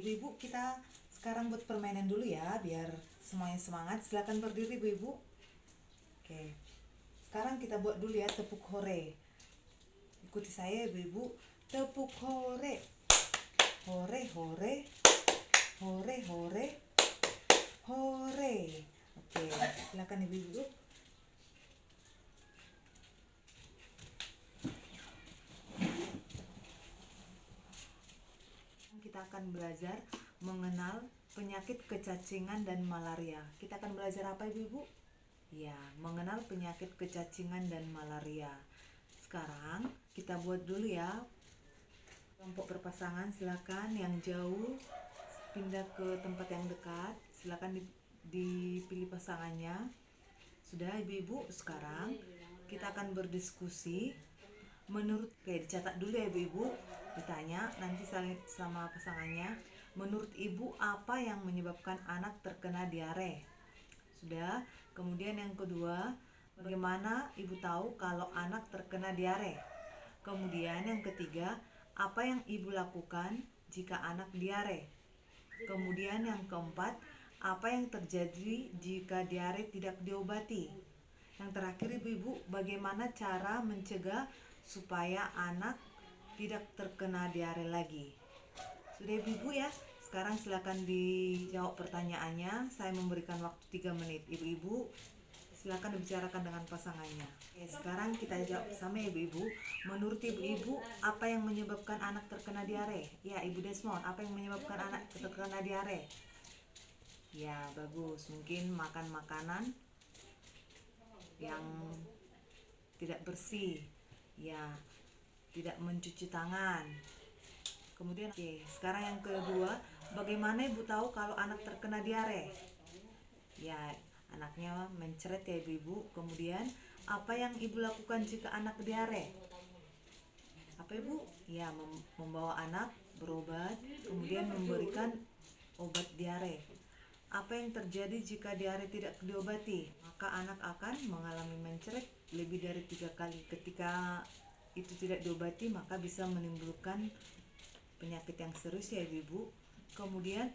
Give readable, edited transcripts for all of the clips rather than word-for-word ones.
ibu-ibu, kita sekarang buat permainan dulu ya, biar semuanya semangat. Silakan berdiri ibu-ibu. Oke, sekarang kita buat dulu ya tepuk hore. Ikuti saya ibu-ibu. Tepuk hore, hore hore, hore hore, hore. Oke, silakan ibu-ibu. Kita akan belajar mengenal penyakit kecacingan dan malaria. Kita akan belajar apa ibu-ibu? Ya, mengenal penyakit kecacingan dan malaria. Sekarang kita buat dulu ya. Kelompok berpasangan silakan, yang jauh pindah ke tempat yang dekat. Silakan dipilih pasangannya. Sudah ibu-ibu, sekarang kita akan berdiskusi. Dicatat dulu ya ibu-ibu. Ditanya nanti sama pasangannya, menurut ibu apa yang menyebabkan anak terkena diare? Sudah. Kemudian yang kedua, bagaimana ibu tahu kalau anak terkena diare? Kemudian yang ketiga, apa yang ibu lakukan jika anak diare? Kemudian yang keempat, apa yang terjadi jika diare tidak diobati? Yang terakhir ibu-ibu, bagaimana cara mencegah supaya anak tidak terkena diare lagi? Sudah ibu-ibu ya. Sekarang silakan dijawab pertanyaannya. Saya memberikan waktu 3 menit. Ibu-ibu silakan dibicarakan dengan pasangannya. Oke, sekarang kita jawab bersama ibu-ibu. Menurut ibu-ibu, apa yang menyebabkan anak terkena diare? Ya, Ibu Desmond, apa yang menyebabkan anak terkena diare? Ya, bagus. Mungkin makan makanan yang tidak bersih. Ya, tidak mencuci tangan. Kemudian, sekarang yang kedua, bagaimana ibu tahu kalau anak terkena diare? Ya, anaknya mencret ya ibu-ibu. Kemudian, apa yang ibu lakukan jika anak diare? Apa ibu? Ya, membawa anak berobat, kemudian memberikan obat diare. Apa yang terjadi jika diare tidak diobati? Maka anak akan mengalami mencret lebih dari 3 kali. Ketika itu tidak diobati, maka bisa menimbulkan penyakit yang serius ya ibu-ibu. Kemudian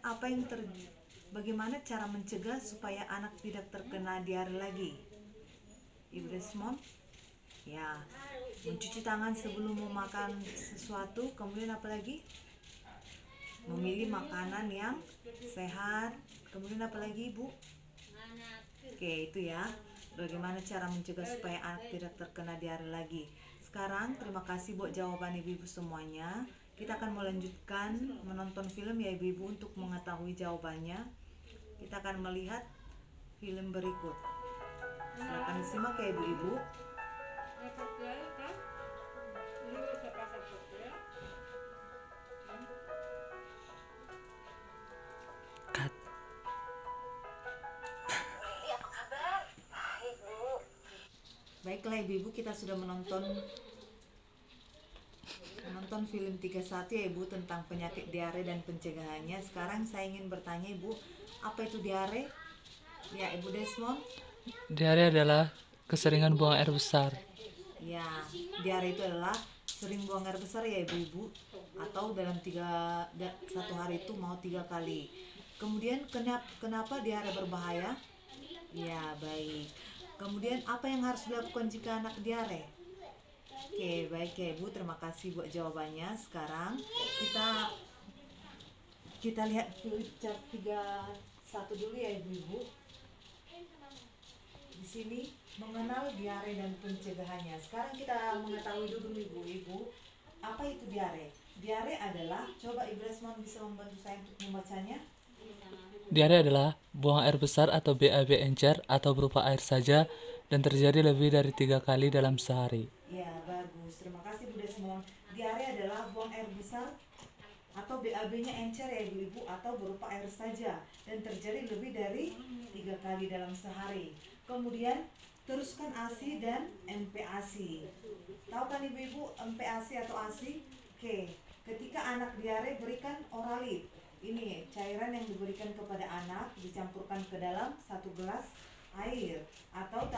bagaimana cara mencegah supaya anak tidak terkena diare lagi? Ibu Desmond? Ya, mencuci tangan sebelum memakan sesuatu. Kemudian apa lagi? Memilih makanan yang sehat. Kemudian apa lagi ibu? Oke, itu ya. Bagaimana cara mencegah supaya anak tidak terkena diare lagi. Sekarang terima kasih buat jawaban ibu-ibu semuanya. Kita akan melanjutkan menonton film ya ibu-ibu untuk mengetahui jawabannya. Kita akan melihat film berikut. Silakan disimak ya ibu-ibu. Baiklah ibu-ibu, kita sudah menonton film 31 ya ibu, tentang penyakit diare dan pencegahannya. Sekarang saya ingin bertanya ibu, apa itu diare? Ya, Ibu Desmond. Diare adalah keseringan buang air besar. Ya, diare itu adalah sering buang air besar ya ibu-ibu, atau dalam satu hari itu mau 3 kali. Kemudian kenapa diare berbahaya? Ya, baik. Kemudian apa yang harus dilakukan jika anak diare? Oke, baik ya ibu, terima kasih buat jawabannya. Sekarang kita lihat chart 31 dulu ya ibu-ibu. Di sini mengenal diare dan pencegahannya. Sekarang kita mengetahui dulu ibu-ibu, apa itu diare? Diare adalah, coba Ibu Desmond bisa membantu saya untuk membacanya. Diare adalah buang air besar atau BAB encer atau berupa air saja dan terjadi lebih dari 3 kali dalam sehari. Ya, bagus. Terima kasih Bu Desmond. Diare adalah buang air besar atau BAB-nya encer ya ibu-ibu, atau berupa air saja dan terjadi lebih dari 3 kali dalam sehari. Kemudian teruskan ASI dan MPASI. Tahu kan ibu-ibu MPASI atau ASI? Oke, ketika anak diare berikan Oralid. Ini cairan yang diberikan kepada anak dicampurkan ke dalam 1 gelas air atau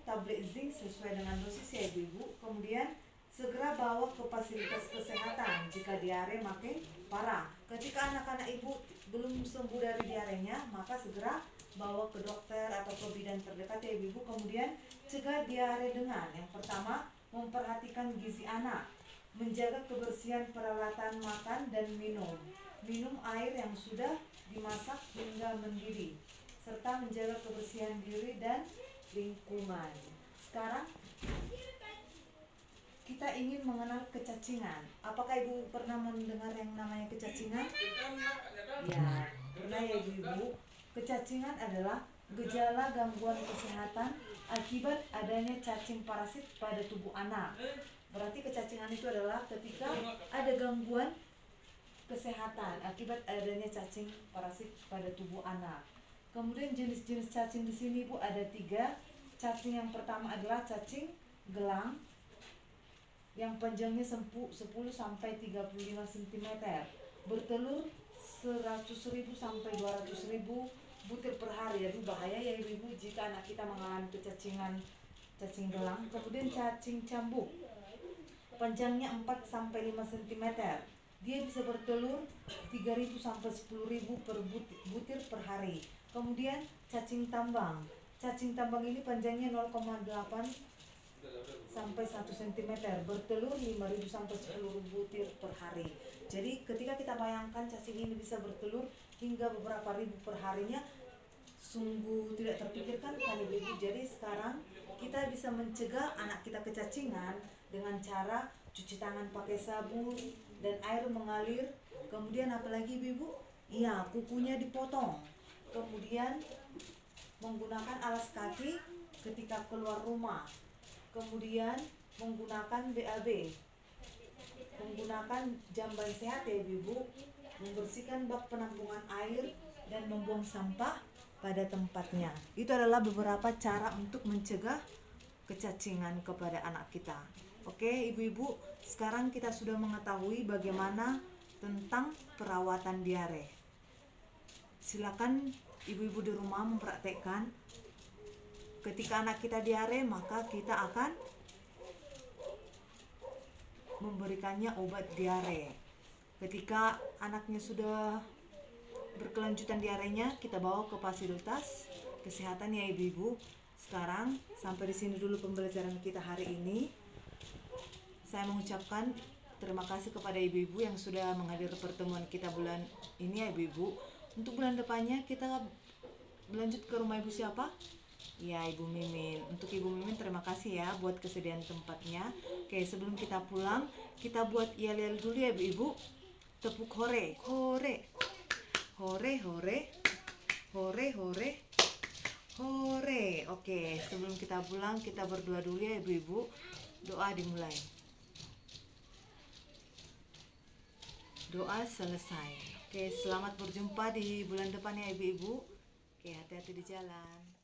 tablet zinc sesuai dengan dosis ya ibu-ibu. Kemudian segera bawa ke fasilitas kesehatan jika diare makin parah. Ketika anak-anak ibu belum sembuh dari diarenya, maka segera bawa ke dokter atau ke bidan terdekat ya ibu. Kemudian cegah diare dengan yang pertama, memperhatikan gizi anak, menjaga kebersihan peralatan makan dan minum, minum air yang sudah dimasak hingga mendidih, serta menjaga kebersihan diri dan lingkungan. Sekarang kita ingin mengenal kecacingan. Apakah ibu pernah mendengar yang namanya kecacingan? Ya, pernah ya ibu. Kecacingan adalah gejala gangguan kesehatan akibat adanya cacing parasit pada tubuh anak. Berarti kecacingan itu adalah ketika ada gangguan kesehatan akibat adanya cacing parasit pada tubuh anak. Kemudian jenis-jenis cacing di sini Bu ada 3. Cacing yang pertama adalah cacing gelang yang panjangnya 10 sampai 35 cm, bertelur 100.000 sampai 200.000 butir per hari. Aduh bahaya ya ibu-ibu jika anak kita mengalami kecacingan cacing gelang. Kemudian cacing cambuk, panjangnya 4 sampai 5 cm. Dia bisa bertelur 3.000 sampai 10.000 per butir per hari. Kemudian cacing tambang. Cacing tambang ini panjangnya 0,8 sampai 1 cm, bertelur 5.000 sampai 10.000 butir per hari. Jadi ketika kita bayangkan cacing ini bisa bertelur hingga beberapa ribu per harinya, sungguh tidak terpikirkan kan ibu-ibu. Jadi sekarang kita bisa mencegah anak kita kecacingan dengan cara cuci tangan pakai sabun dan air mengalir. Kemudian apalagi ibu-ibu? Iya, kukunya dipotong. Kemudian menggunakan alas kaki ketika keluar rumah. Kemudian menggunakan BAB, menggunakan jamban sehat ya ibu, membersihkan bak penampungan air dan membuang sampah pada tempatnya. Itu adalah beberapa cara untuk mencegah kecacingan kepada anak kita. Oke ibu-ibu, sekarang kita sudah mengetahui bagaimana tentang perawatan diare. Silakan ibu-ibu di rumah mempraktekkan. Ketika anak kita diare, maka kita akan memberikannya obat diare. Ketika anaknya sudah berkelanjutan diarenya, kita bawa ke fasilitas kesehatan ya ibu-ibu. Sekarang sampai di sini dulu pembelajaran kita hari ini. Saya mengucapkan terima kasih kepada ibu-ibu yang sudah menghadiri pertemuan kita bulan ini ya ibu-ibu. Untuk bulan depannya kita berlanjut ke rumah ibu siapa? Ya Ibu Mimin. Untuk Ibu Mimin terima kasih ya buat kesediaan tempatnya. Oke, sebelum kita pulang, kita buat yel-yel dulu ya Ibu. Tepuk hore, hore, hore, hore, hore, hore, hore. Oke, sebelum kita pulang kita berdoa dulu ya Ibu-ibu. Doa dimulai. Doa selesai. Oke, selamat berjumpa di bulan depan ya Ibu-ibu. Oke, hati-hati di jalan.